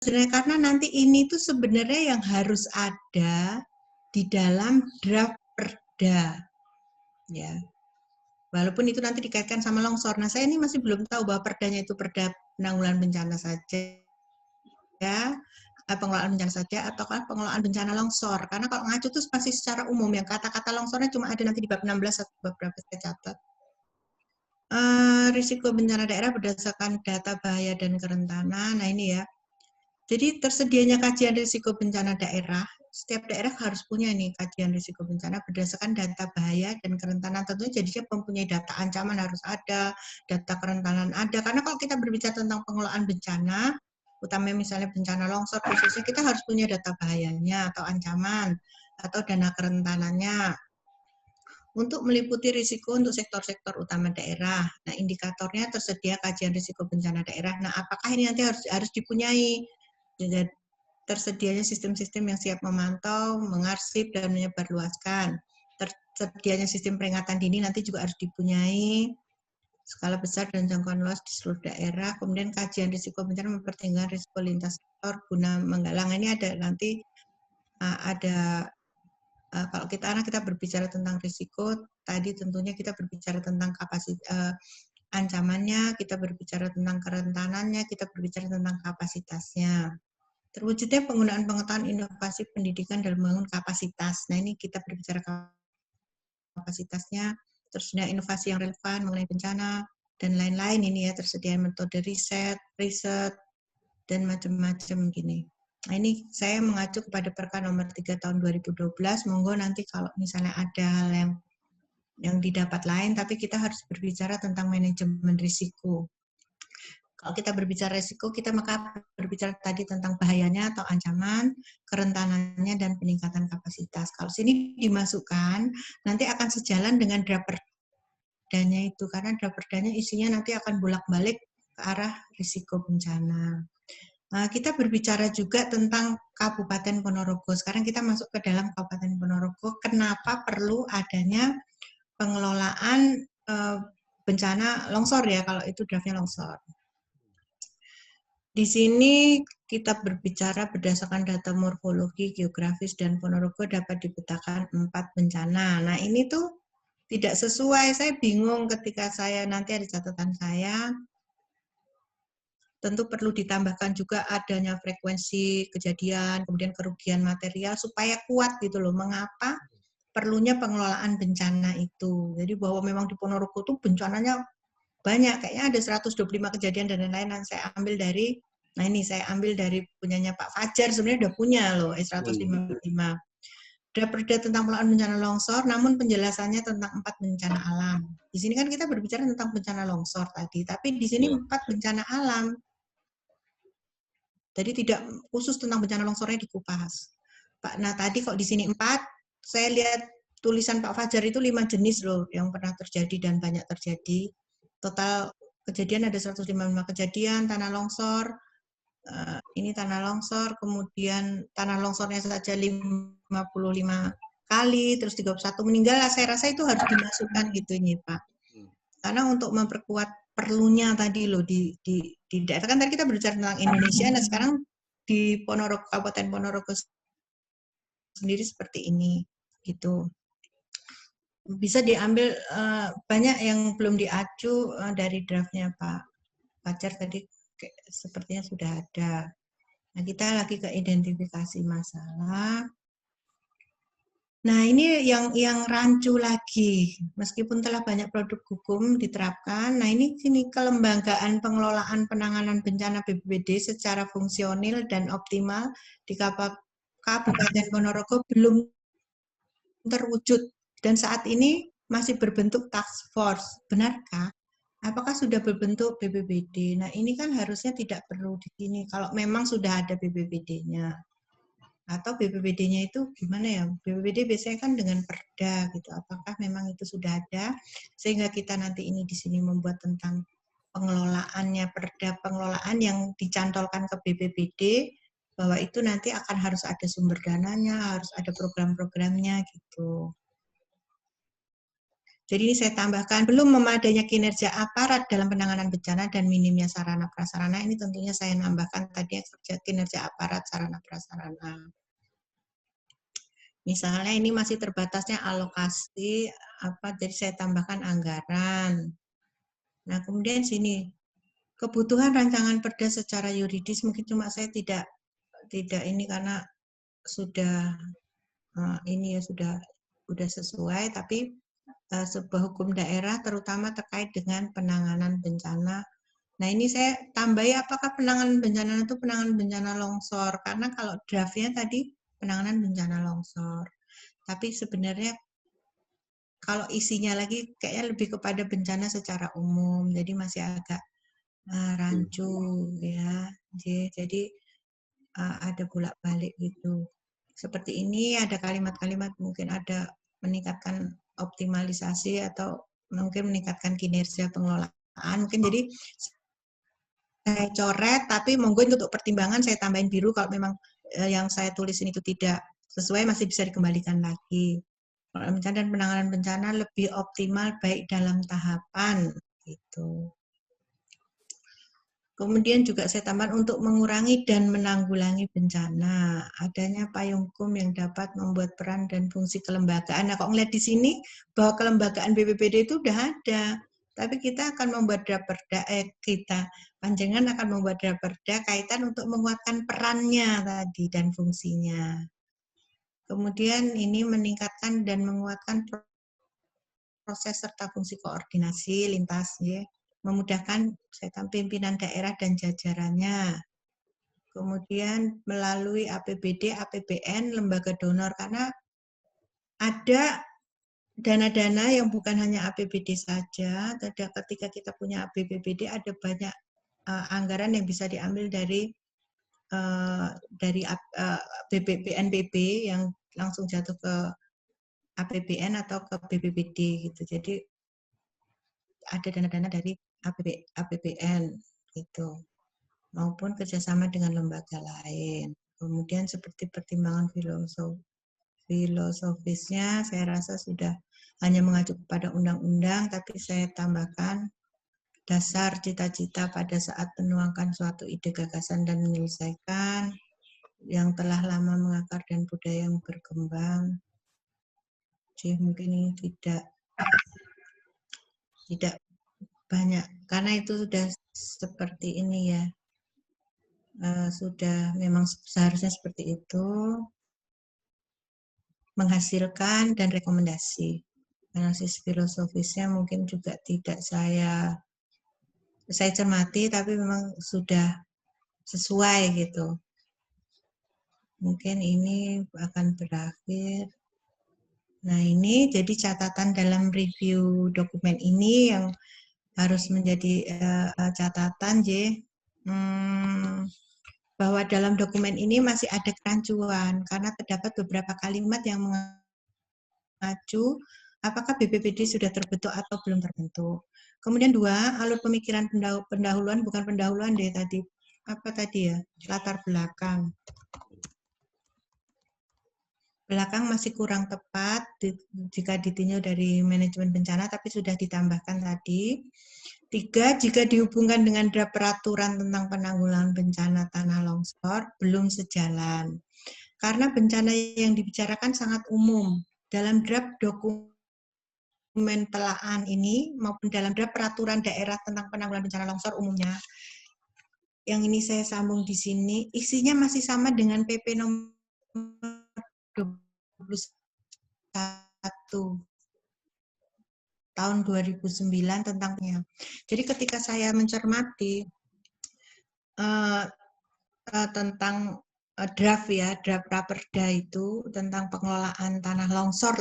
sebenarnya karena nanti ini tuh sebenarnya yang harus ada di dalam draft perda, ya. Walaupun itu nanti dikaitkan sama longsor. Nah, saya ini masih belum tahu bahwa perdanya itu perda penanggulangan bencana saja, ya, pengelolaan bencana saja, atau pengelolaan bencana longsor. Karena kalau ngacu itu masih secara umum, yang kata-kata longsornya cuma ada nanti di bab 16 atau bab berapa saya catat. Risiko bencana daerah berdasarkan data bahaya dan kerentanan. Nah ini ya. Jadi tersedianya kajian risiko bencana daerah, setiap daerah harus punya ini kajian risiko bencana berdasarkan data bahaya dan kerentanan. Tentunya jadinya mempunyai data ancaman harus ada, data kerentanan ada. Karena kalau kita berbicara tentang pengelolaan bencana, utamanya misalnya bencana longsor khususnya, kita harus punya data bahayanya atau ancaman atau dana kerentanannya untuk meliputi risiko untuk sektor-sektor utama daerah. Nah, indikatornya tersedia kajian risiko bencana daerah. Nah, apakah ini nanti harus dipunyai? Jadi, tersedianya sistem-sistem yang siap memantau, mengarsip, dan menyebarluaskan. Tersedianya sistem peringatan dini nanti juga harus dipunyai, skala besar dan jangkauan luas di seluruh daerah. Kemudian kajian risiko bencana mempertimbangkan risiko lintas sektor guna menggalang. Ini ada nanti ada kalau kita berbicara tentang risiko, tadi tentunya kita berbicara tentang kapasitas ancamannya, kita berbicara tentang kerentanannya, kita berbicara tentang kapasitasnya. Terwujudnya penggunaan pengetahuan inovasi pendidikan dalam membangun kapasitas. Nah, ini kita berbicara kapasitasnya, tersedia inovasi yang relevan mengenai bencana, dan lain-lain ini ya, tersedia metode riset, dan macam-macam gini. Nah, ini saya mengacu kepada Perka nomor 3 tahun 2012, monggo nanti kalau misalnya ada hal yang didapat lain, tapi kita harus berbicara tentang manajemen risiko. Kalau kita berbicara risiko, kita maka berbicara tadi tentang bahayanya atau ancaman, kerentanannya, dan peningkatan kapasitas. Kalau sini dimasukkan, nanti akan sejalan dengan draft perdanya itu, karena draft perdanya isinya nanti akan bolak-balik ke arah risiko bencana. Nah, kita berbicara juga tentang Kabupaten Ponorogo. Sekarang kita masuk ke dalam Kabupaten Ponorogo. Kenapa perlu adanya pengelolaan bencana longsor ya, kalau itu draftnya longsor. Di sini kita berbicara berdasarkan data morfologi, geografis, dan Ponorogo dapat dipetakan 4 bencana. Nah, ini tuh tidak sesuai. Saya bingung ketika saya nanti ada catatan saya. Tentu perlu ditambahkan juga adanya frekuensi kejadian, kemudian kerugian material, supaya kuat gitu loh, mengapa perlunya pengelolaan bencana itu. Jadi bahwa memang di Ponorogo itu bencananya banyak, kayaknya ada 125 kejadian dan lain-lain. Saya ambil dari, nah ini saya ambil dari punyanya Pak Fajar, sebenarnya udah punya loh, 155. Perda tentang pengelolaan bencana longsor, namun penjelasannya tentang 4 bencana alam. Di sini kan kita berbicara tentang bencana longsor tadi, tapi di sini 4 bencana alam. Jadi tidak khusus tentang bencana longsornya dikupas. Pak, nah tadi kok di sini 4, saya lihat tulisan Pak Fajar itu 5 jenis loh yang pernah terjadi dan banyak terjadi. Total kejadian ada 155 kejadian tanah longsor. Ini tanah longsor, kemudian tanah longsornya saja 55 kali, terus 31 meninggal. Saya rasa itu harus dimasukkan gitu ini Pak. Karena untuk memperkuat perlunya tadi loh di daerah, kan tadi kita berbicara tentang Indonesia, nah sekarang di Ponorogo, Kabupaten Ponorogo sendiri seperti ini gitu. Bisa diambil banyak yang belum diacu dari draftnya Pak Fajar tadi sepertinya sudah ada. Nah, kita lagi ke identifikasi masalah. Nah, ini yang rancu lagi, meskipun telah banyak produk hukum diterapkan. Nah, ini kelembagaan pengelolaan penanganan bencana BPBD secara fungsional dan optimal di Kabupaten Ponorogo belum terwujud dan saat ini masih berbentuk task force. Benarkah? Apakah sudah berbentuk BPBD? Nah, ini kan harusnya tidak perlu di sini kalau memang sudah ada BPBD-nya. Atau BPBD-nya itu gimana ya? BPBD biasanya kan dengan perda gitu. Apakah memang itu sudah ada sehingga kita nanti ini di sini membuat tentang pengelolaannya, perda pengelolaan yang dicantolkan ke BPBD bahwa itu nanti akan harus ada sumber dananya, harus ada program-programnya gitu. Jadi ini saya tambahkan, belum memadainya kinerja aparat dalam penanganan bencana dan minimnya sarana prasarana, ini tentunya saya nambahkan tadi kinerja aparat sarana prasarana. Misalnya ini masih terbatasnya alokasi, jadi saya tambahkan anggaran. Nah, kemudian sini, kebutuhan rancangan perda secara yuridis, mungkin cuma saya tidak ini karena sudah ini ya sudah sesuai, tapi sebuah hukum daerah terutama terkait dengan penanganan bencana. Nah, ini saya tambahi apakah penanganan bencana itu penanganan bencana longsor, karena kalau draftnya tadi penanganan bencana longsor. Tapi sebenarnya kalau isinya lagi kayaknya lebih kepada bencana secara umum, jadi masih agak rancu ya. Jadi ada bolak-balik gitu. Seperti ini ada kalimat-kalimat mungkin ada meningkatkan optimalisasi atau mungkin meningkatkan kinerja pengelolaan. Mungkin jadi saya coret, tapi monggo untuk pertimbangan saya tambahin biru kalau memang yang saya tulis ini itu tidak sesuai masih bisa dikembalikan lagi. Bencana dan penanganan bencana lebih optimal baik dalam tahapan gitu. Kemudian juga saya tambahkan untuk mengurangi dan menanggulangi bencana, adanya payung hukum yang dapat membuat peran dan fungsi kelembagaan. Nah, kok ngeliat di sini bahwa kelembagaan BPBD itu udah ada, tapi kita akan membuat raperda, panjangan akan membuat raperda kaitan untuk menguatkan perannya tadi dan fungsinya. Kemudian ini meningkatkan dan menguatkan proses serta fungsi koordinasi lintas, ya. Memudahkan pimpinan daerah dan jajarannya. Kemudian melalui APBD, APBN, lembaga donor, karena ada dana-dana yang bukan hanya APBD saja, ketika kita punya APBD ada banyak anggaran yang bisa diambil dari BNPB yang langsung jatuh ke APBN atau ke BPBD gitu. Jadi ada dana-dana dari APBN gitu, maupun kerjasama dengan lembaga lain. Kemudian seperti pertimbangan filosofisnya, saya rasa sudah hanya mengacu kepada undang-undang, tapi saya tambahkan dasar cita-cita pada saat menuangkan suatu ide gagasan dan menyelesaikan yang telah lama mengakar dan budaya yang berkembang. Jadi mungkin ini tidak banyak, karena itu sudah seperti ini ya, sudah memang seharusnya seperti itu, menghasilkan dan rekomendasi. Analisis filosofisnya mungkin juga tidak saya cermati, tapi memang sudah sesuai gitu. Mungkin ini akan berakhir. Nah, ini jadi catatan dalam review dokumen ini yang harus menjadi catatan, bahwa dalam dokumen ini masih ada kerancuan karena terdapat beberapa kalimat yang mengacu apakah BPBD sudah terbentuk atau belum terbentuk. Kemudian 2, alur pemikiran pendahuluan, bukan pendahuluan deh tadi. Apa tadi ya? Latar belakang. Belakang masih kurang tepat jika ditinjau dari manajemen bencana, tapi sudah ditambahkan tadi. 3, jika dihubungkan dengan draft peraturan tentang penanggulangan bencana tanah longsor, belum sejalan. Karena bencana yang dibicarakan sangat umum. Dalam draft dokumen telaan ini, maupun dalam draft peraturan daerah tentang penanggulangan bencana longsor umumnya, yang ini saya sambung di sini, isinya masih sama dengan PP nomor 21 tahun 2009 tentangnya. Jadi ketika saya mencermati tentang draft ya, draft raperda itu tentang pengelolaan tanah longsor,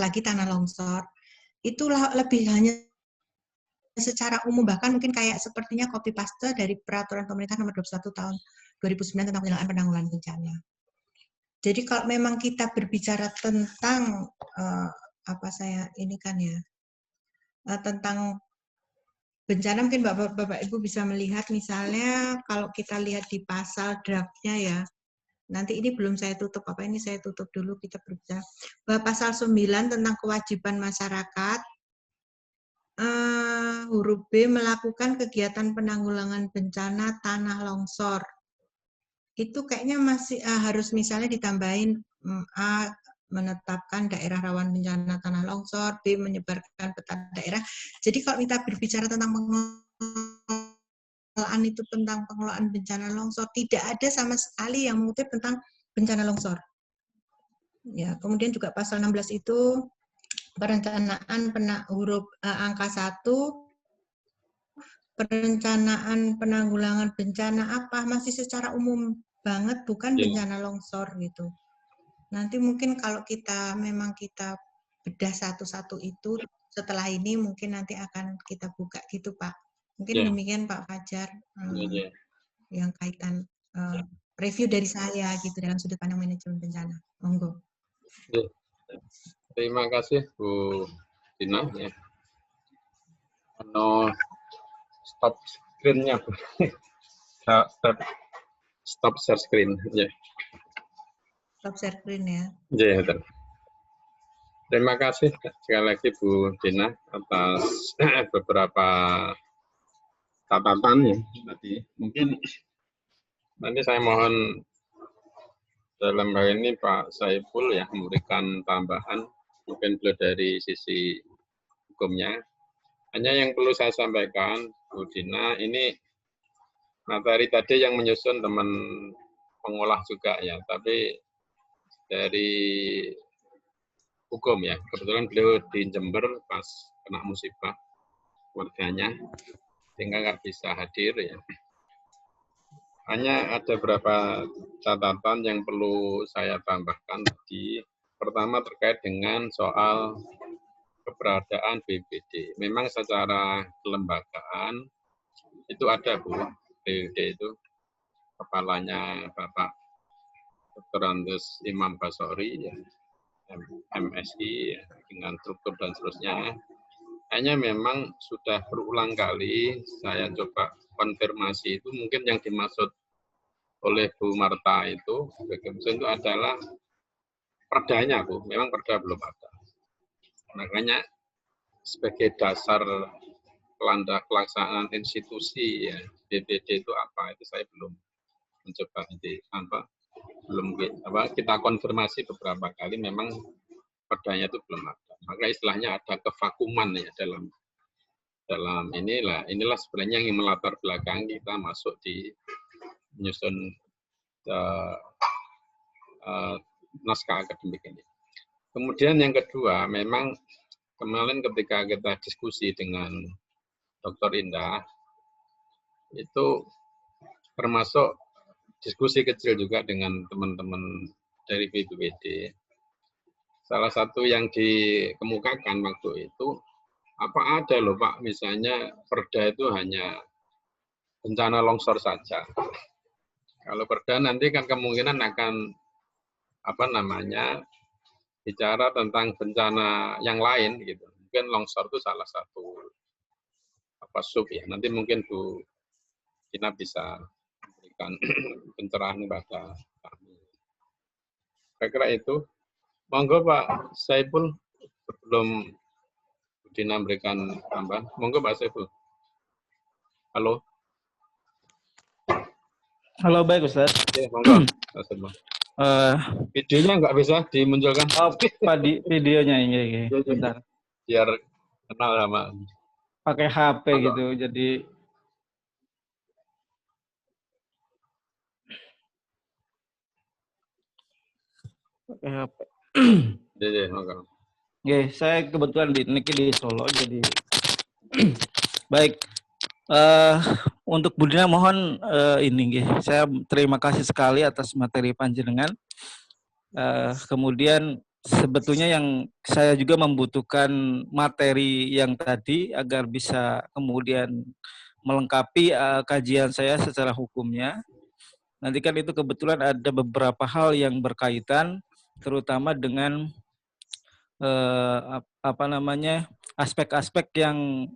itu lebih hanya secara umum, bahkan mungkin kayak sepertinya copy paste dari peraturan pemerintah nomor 21 tahun 2009 tentang penyelenggaraan penanggulangan bencana. Jadi kalau memang kita berbicara tentang tentang bencana, mungkin Bapak Ibu bisa melihat misalnya kalau kita lihat di pasal draftnya ya, nanti ini belum saya tutup, ini saya tutup dulu, kita berbicara bahwa pasal 9 tentang kewajiban masyarakat huruf B, melakukan kegiatan penanggulangan bencana tanah longsor. Itu kayaknya masih harus misalnya ditambahin A, menetapkan daerah rawan bencana tanah longsor, B, menyebarkan peta daerah. Jadi kalau kita berbicara tentang pengelolaan itu tentang pengelolaan bencana longsor, tidak ada sama sekali yang mengutip tentang bencana longsor. Ya, kemudian juga pasal 16 itu perencanaan huruf angka 1, perencanaan penanggulangan bencana apa, masih secara umum banget, bukan bencana longsor gitu. Nanti mungkin kalau kita memang kita bedah satu-satu itu, setelah ini mungkin nanti akan kita buka gitu Pak. Mungkin demikian Pak Fajar, yang kaitan review dari saya gitu dalam sudut pandang manajemen bencana. Monggo. Terima kasih Bu Dina. Ya. Stop screen-nya Bu. Stop share screen. Ya. Stop share screen ya. Ya, terima kasih sekali lagi Bu Dina atas beberapa catatan ya tadi. Mungkin nanti saya mohon dalam hal ini Pak Saiful ya memberikan tambahan mungkin beliau dari sisi hukumnya. Hanya yang perlu saya sampaikan Bu Dina, ini materi tadi yang menyusun teman pengolah juga ya, tapi dari hukum ya. Kebetulan beliau di Jember pas kena musibah keluarganya, sehingga nggak bisa hadir ya. Hanya ada beberapa catatan yang perlu saya tambahkan tadi. Pertama terkait dengan soal keberadaan BPD. Memang secara kelembagaan itu ada Bu, BPD itu kepalanya Bapak Dr. Andes Imam Basori, ya, MSI, ya, dengan struktur dan seterusnya. Hanya memang sudah berulang kali saya coba konfirmasi itu mungkin yang dimaksud oleh Bu Marta itu adalah perdanya Bu, memang perda belum ada. Makanya sebagai dasar pelaksanaan institusi ya, BPD itu apa itu saya belum mencoba kita konfirmasi beberapa kali memang perdanya itu belum ada. Maka istilahnya ada kevakuman ya dalam inilah sebenarnya yang melatar belakang kita masuk di menyusun naskah akademik ini. Kemudian yang kedua, memang kemarin ketika kita diskusi dengan Dr. Indah, itu termasuk diskusi kecil juga dengan teman-teman dari BPBD. Salah satu yang dikemukakan waktu itu, apa ada loh Pak, misalnya perda itu hanya bencana longsor saja. Kalau perda nanti kan kemungkinan akan bicara tentang bencana yang lain gitu. Mungkin longsor itu salah satu sub ya. Nanti mungkin Bu Dina bisa memberikan pencerahan kepada kami. Saya kira itu. Monggo Pak Saiful, sebelum Bu Dina memberikan tambahan. Monggo Pak Saiful. Halo. Halo, baik Ustaz. Oke, monggo Pak Saiful. Videonya nggak bisa dimunculkan. Oh, videonya ini. Bentar. Biar kenal sama. Pakai HP gitu, jadi pakai HP. Oke, saya kebetulan di Solo, jadi baik. Untuk Bu Dina mohon saya terima kasih sekali atas materi panjenengan. Kemudian sebetulnya yang saya juga membutuhkan materi yang tadi agar bisa kemudian melengkapi kajian saya secara hukumnya. Nanti kan itu kebetulan ada beberapa hal yang berkaitan, terutama dengan aspek-aspek yang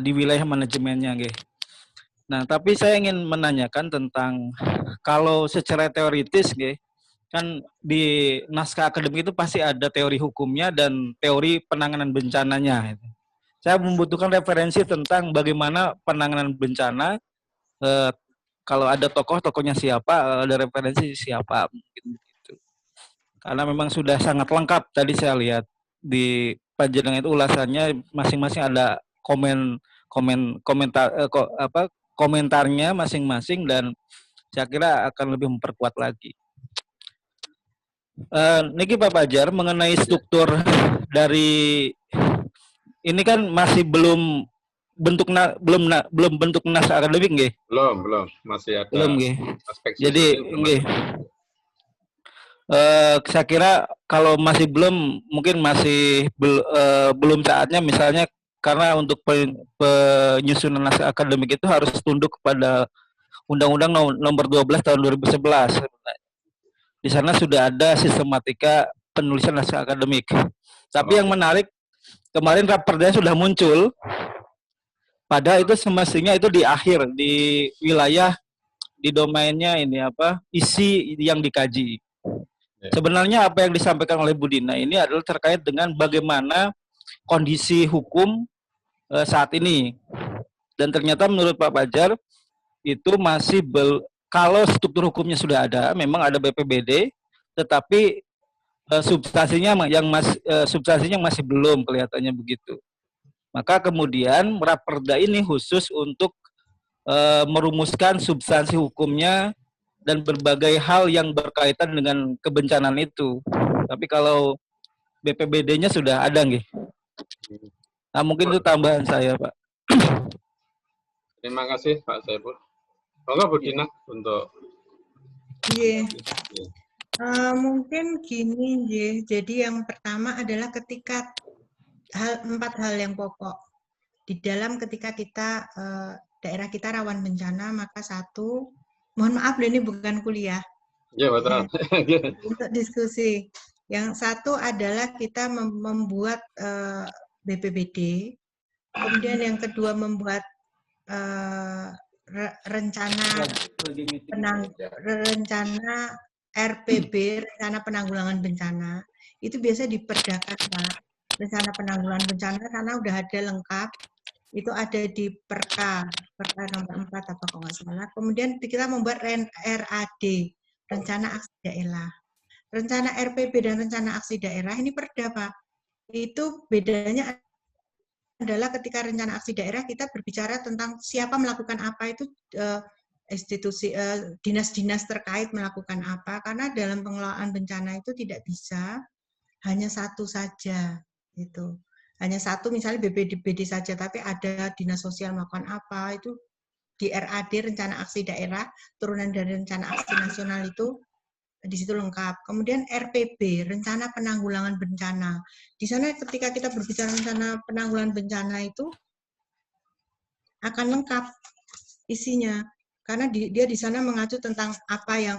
di wilayah manajemennya, gitu. Nah, tapi saya ingin menanyakan tentang kalau secara teoritis, kan di naskah akademik itu pasti ada teori hukumnya dan teori penanganan bencananya. Saya membutuhkan referensi tentang bagaimana penanganan bencana. Kalau ada tokohnya siapa, ada referensi siapa, mungkin begitu. Karena memang sudah sangat lengkap tadi saya lihat di panjenengan itu ulasannya masing-masing ada komentarnya masing-masing, dan saya kira akan lebih memperkuat lagi. Niki Pak Fajar, mengenai struktur dari ini kan masih belum bentuk naskah akademik nggih? Belum, masih ada Belum nggih. aspek Jadi nggih. Saya kira kalau masih belum, mungkin masih belum saatnya, misalnya karena untuk penyusunan naskah akademik itu harus tunduk kepada Undang-Undang Nomor 12 Tahun 2011. Di sana sudah ada sistematika penulisan naskah akademik. Tapi yang menarik, kemarin raperda sudah muncul, padahal itu semestinya itu di akhir, di wilayah, di domainnya ini isi yang dikaji. Sebenarnya apa yang disampaikan oleh Bu Dina ini adalah terkait dengan bagaimana kondisi hukum saat ini. Dan ternyata menurut Pak Fajar itu masih kalau struktur hukumnya sudah ada, memang ada BPBD, tetapi substansinya masih belum, kelihatannya begitu. Maka kemudian raperda ini khusus untuk merumuskan substansi hukumnya dan berbagai hal yang berkaitan dengan kebencanaan itu. Tapi kalau BPBD-nya sudah ada nggih. Nah, mungkin itu tambahan saya, Pak. Terima kasih Pak Saiful. Monggo Bu Dina untuk mungkin gini, jadi yang pertama adalah ketika 4 hal yang pokok di dalam ketika kita daerah kita rawan bencana, maka satu, mohon maaf ini bukan kuliah. Ya, betul. Untuk diskusi. Yang satu adalah kita membuat BPBD, kemudian yang kedua membuat rencana RPB, rencana penanggulangan bencana. Itu biasa diperdakan, Pak. Rencana penanggulangan bencana karena udah ada lengkap. Itu ada di Perka nomor 4 apa kalau nggak salah. Kemudian kita membuat RAD, rencana aksi daerah. Rencana RPB dan rencana aksi daerah ini perda, Pak. Itu bedanya adalah ketika rencana aksi daerah kita berbicara tentang siapa melakukan apa, itu institusi dinas-dinas terkait melakukan apa, karena dalam pengelolaan bencana itu tidak bisa hanya satu saja gitu. Hanya satu, misalnya BPBD saja, tapi ada dinas sosial melakukan apa, itu di RAD, rencana aksi daerah, turunan dari rencana aksi nasional itu di situ lengkap. Kemudian RPB, rencana penanggulangan bencana. Di sana ketika kita berbicara rencana penanggulangan bencana itu akan lengkap isinya. Karena dia di sana mengacu tentang apa yang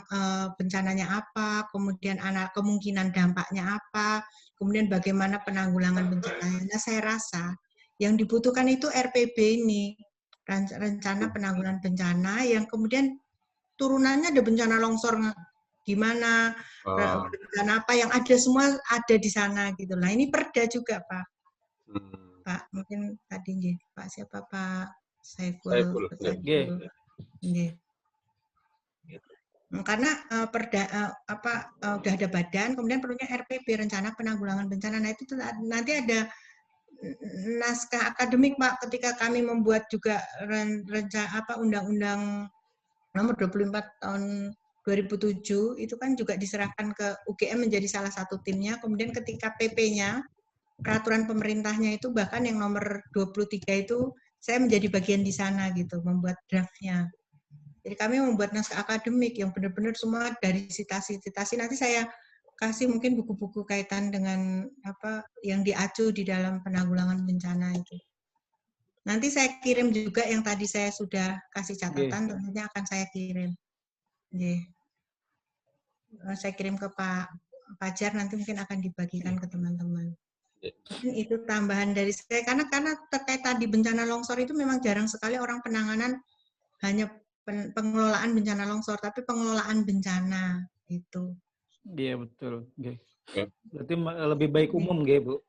bencananya apa, kemudian kemungkinan dampaknya apa, kemudian bagaimana penanggulangan bencananya. Nah, saya rasa yang dibutuhkan itu RPB ini, rencana penanggulangan bencana, yang kemudian turunannya ada bencana longsor gimana, bencana apa yang ada, semua ada di sana gitu. Nah, ini perda juga, Pak. Pak, mungkin tadi Pak siapa, Pak Saiful. Karena perda udah ada badan, kemudian perlunya RPB, rencana penanggulangan bencana. Nah, itu nanti ada naskah akademik, Pak, ketika kami membuat juga rencana Undang-Undang Nomor 24 tahun 2007 itu kan juga diserahkan ke UGM menjadi salah satu timnya. Kemudian ketika PP-nya, peraturan pemerintahnya itu bahkan yang nomor 23 itu saya menjadi bagian di sana gitu, membuat draftnya. Jadi kami membuat naskah akademik yang benar-benar semua dari citasi-citasi. Nanti saya kasih mungkin buku-buku kaitan dengan apa yang diacu di dalam penanggulangan bencana itu. Nanti saya kirim juga yang tadi saya sudah kasih catatan, tentunya akan saya kirim. Saya kirim ke Pak Fajar, nanti mungkin akan dibagikan ke teman-teman. Itu tambahan dari saya, karena terkait tadi bencana longsor itu memang jarang sekali orang penanganan hanya pengelolaan bencana longsor, tapi pengelolaan bencana itu. Iya, betul. Berarti lebih baik umum, Bu.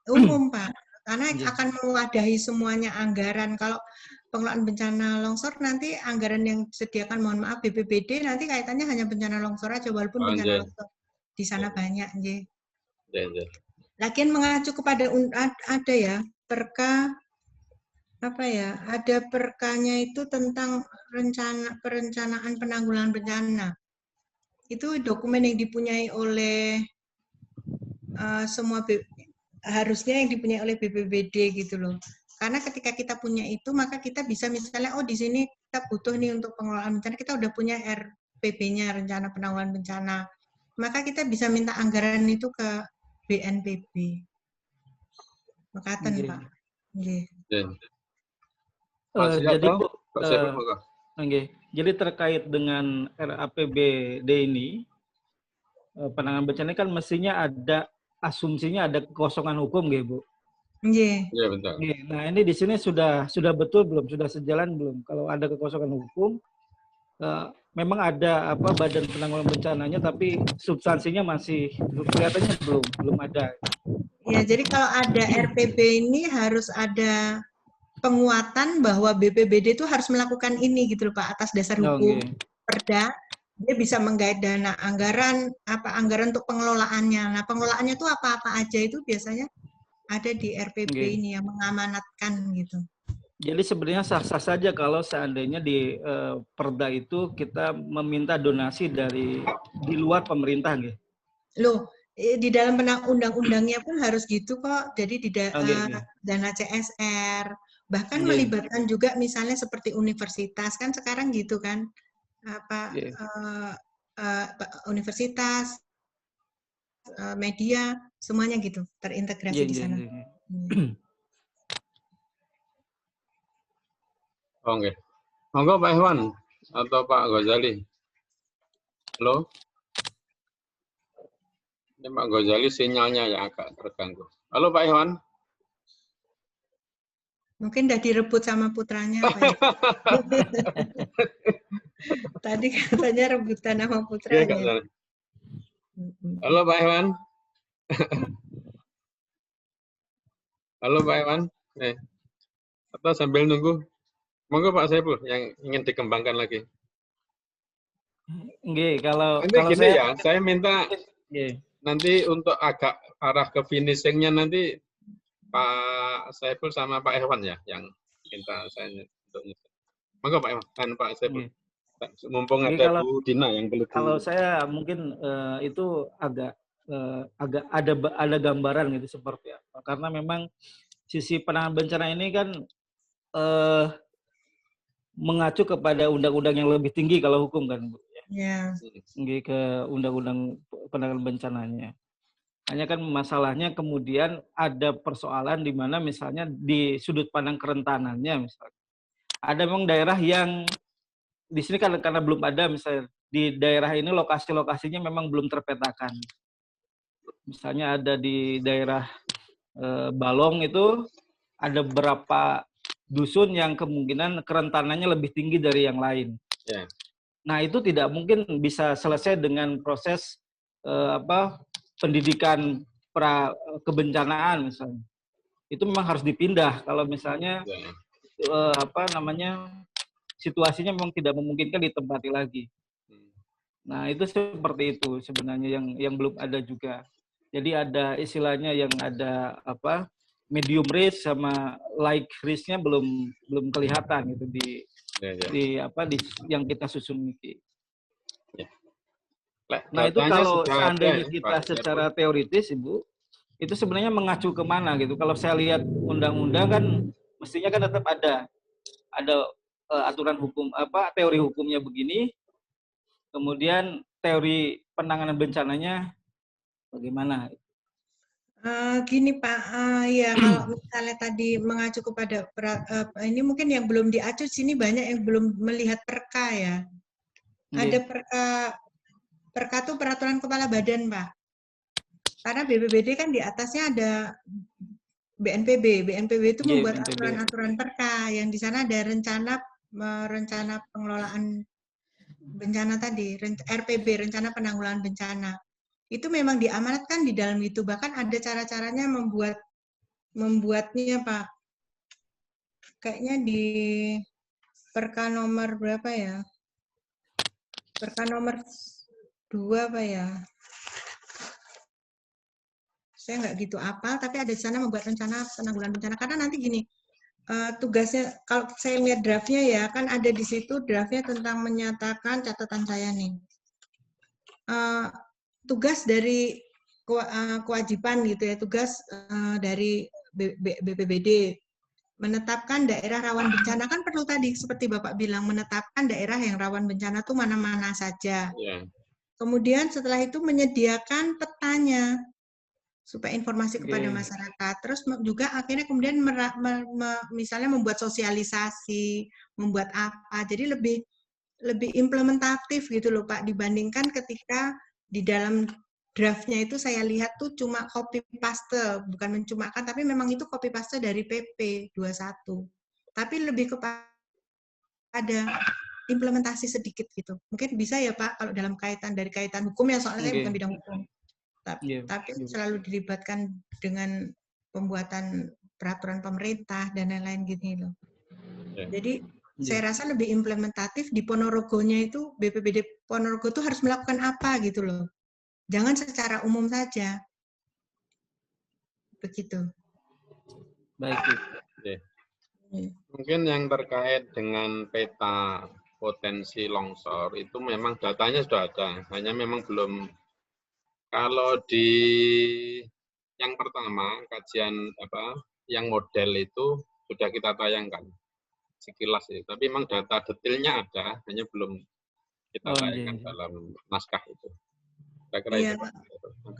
Umum, Pak. karena akan mewadahi semuanya anggaran. Kalau pengelolaan bencana longsor nanti anggaran yang disediakan, mohon maaf, BPBD nanti kaitannya hanya bencana longsor aja, walaupun bencana longsor di sana banyak. Lagian mengacu kepada ada ya perka apa ya, ada perkanya itu tentang perencanaan penanggulangan bencana. Itu dokumen yang dipunyai oleh harusnya yang dipunyai oleh BPBD gitu loh. Karena ketika kita punya itu, maka kita bisa misalnya, oh di sini kita butuh nih untuk pengelolaan bencana, kita udah punya RPB-nya, rencana penanggulangan bencana. Maka kita bisa minta anggaran itu ke BNPB. Makatan, Pak. Jadi terkait dengan RAPBD ini, penanganan bencana kan mestinya ada asumsinya ada kekosongan hukum, Bu. Iya, betul. Nah, ini di sini sudah betul belum? Sudah sejalan belum? Kalau ada kekosongan hukum, memang ada badan penanggulangan bencananya, tapi substansinya masih kelihatannya belum ada. Ya, jadi kalau ada RPB ini harus ada penguatan bahwa BPBD itu harus melakukan ini gitu loh Pak, atas dasar hukum perda. Dia bisa menggait dana anggaran untuk pengelolaannya. Nah, pengelolaannya itu apa-apa aja itu biasanya ada di RPB ini yang mengamanatkan gitu. Jadi sebenarnya sah-sah saja kalau seandainya di perda itu kita meminta donasi di luar pemerintah, gitu. Loh, di dalam undang-undangnya pun harus gitu kok. Jadi di dana CSR, bahkan melibatkan juga misalnya seperti universitas kan sekarang gitu kan, universitas, media, semuanya gitu terintegrasi di sana. Oke. Monggo Pak Iwan atau Pak Ghazali. Halo? Ini Pak Ghazali sinyalnya yang agak terganggu. Halo Pak Iwan. Mungkin udah direbut sama putranya Pak ya? Tadi katanya rebutan sama putranya. Halo Pak Iwan. Halo Pak Iwan. Atau sambil nunggu. Monggo Pak Saiful yang ingin dikembangkan lagi. Kalau gini saya minta nanti untuk agak arah ke finishingnya nanti Pak Saiful sama Pak Irwan ya yang minta saya untuk monggo Pak Irwan dan Pak Saiful. Mumpung ada Bu Dina yang belum. Kalau saya mungkin itu agak ada gambaran gitu seperti apa. Karena memang sisi penanganan bencana ini kan mengacu kepada undang-undang yang lebih tinggi kalau hukum kan, Bu. Ya. Ke undang-undang penanganan bencananya. Hanya kan masalahnya kemudian ada persoalan di mana misalnya di sudut pandang kerentanannya misalnya. Ada memang daerah yang di sini kan karena belum ada misalnya di daerah ini lokasi-lokasinya memang belum terpetakan. Misalnya ada di daerah Balong itu ada beberapa dusun yang kemungkinan kerentanannya lebih tinggi dari yang lain. Yeah. Nah, itu tidak mungkin bisa selesai dengan proses pendidikan pra kebencanaan misalnya. Itu memang harus dipindah kalau misalnya situasinya memang tidak memungkinkan ditempati lagi. Nah, itu seperti itu sebenarnya yang belum ada juga. Jadi ada istilahnya yang ada medium risk sama light risk-nya belum kelihatan gitu di yang kita susun ini. Nah, itu kalau seandainya kita secara teoritis, Ibu, itu sebenarnya mengacu kemana gitu. Kalau saya lihat undang-undang kan mestinya kan tetap ada aturan hukum teori hukumnya begini, kemudian teori penanganan bencananya bagaimana? Gini Pak, ya kalau misalnya tadi mengacu kepada ini mungkin yang belum diacu sini banyak yang belum melihat perka ya. Ada perka itu peraturan kepala badan Pak. Karena BPBD kan di atasnya ada BNPB. BNPB itu membuat aturan-aturan perka yang di sana ada rencana pengelolaan bencana tadi, RPB, rencana penanggulangan bencana. Itu memang diamanatkan di dalam itu, bahkan ada cara-caranya membuat membuatnya Pak. Kayaknya di Perka nomor berapa ya? Perka nomor 2 Pak ya? Saya nggak gitu apal, tapi ada di sana membuat rencana penanggulangan bencana. Karena nanti gini, tugasnya, kalau saya lihat draftnya ya, kan ada di situ draftnya tentang menyatakan catatan saya nih. Tugas dari kewajiban gitu ya, tugas dari BPBD menetapkan daerah rawan bencana, kan perlu tadi seperti Bapak bilang, menetapkan daerah yang rawan bencana itu mana-mana saja. Ya. Kemudian setelah itu menyediakan petanya supaya informasi kepada masyarakat. Terus juga akhirnya kemudian misalnya membuat sosialisasi, membuat apa. Jadi lebih implementatif gitu loh Pak, dibandingkan ketika di dalam draftnya itu saya lihat tuh cuma copy paste, bukan mencumakan, tapi memang itu copy paste dari PP 21. Tapi lebih kepada implementasi sedikit gitu. Mungkin bisa ya Pak kalau dalam kaitan hukum ya, soalnya saya bukan bidang hukum. Tapi selalu dilibatkan dengan pembuatan peraturan pemerintah dan lain-lain gini loh. Jadi saya rasa lebih implementatif di Ponorogonya itu, BPBD Ponorogo itu harus melakukan apa gitu loh. Jangan secara umum saja. Begitu. Baik. Oke. Mungkin yang terkait dengan peta potensi longsor itu memang datanya sudah ada, hanya memang belum. Kalau di yang pertama kajian yang model itu sudah kita tayangkan sekilas ya, tapi memang data detailnya ada, hanya belum kita tayangkan dalam naskah itu. Iya, Pak.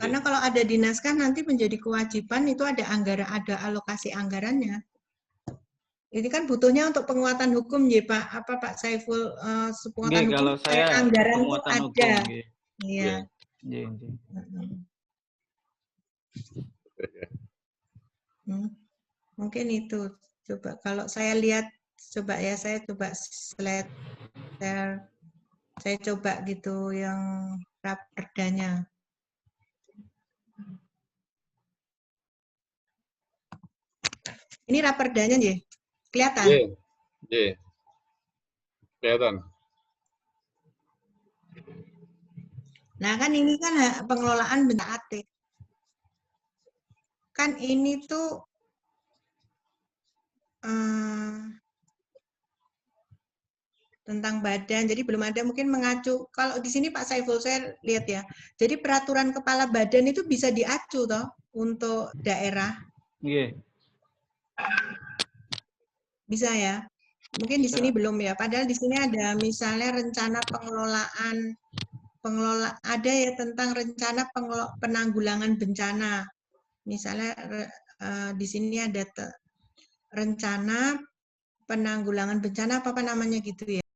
Karena kalau ada di naskah nanti menjadi kewajiban, itu ada alokasi anggarannya. Ini kan butuhnya untuk penguatan hukum ya Pak, Pak Saiful, penguatan hukum, kalau saya anggaran itu ada. Iya. Mungkin itu. Coba kalau saya lihat, saya coba slide share, saya coba gitu yang raperdanya. Ini raperdanya ya, kelihatan? Iya, kelihatan. Nah kan ini kan pengelolaan benda aktif. Kan ini tuh tentang badan, jadi belum ada mungkin mengacu. Kalau di sini Pak Saiful saya lihat ya, jadi peraturan kepala badan itu bisa diacu toh untuk daerah. Iya. Bisa ya. Mungkin di sini belum ya. Padahal di sini ada misalnya rencana pengelolaan ada ya tentang rencana penanggulangan bencana. Misalnya di sini ada rencana penanggulangan bencana apa namanya gitu ya.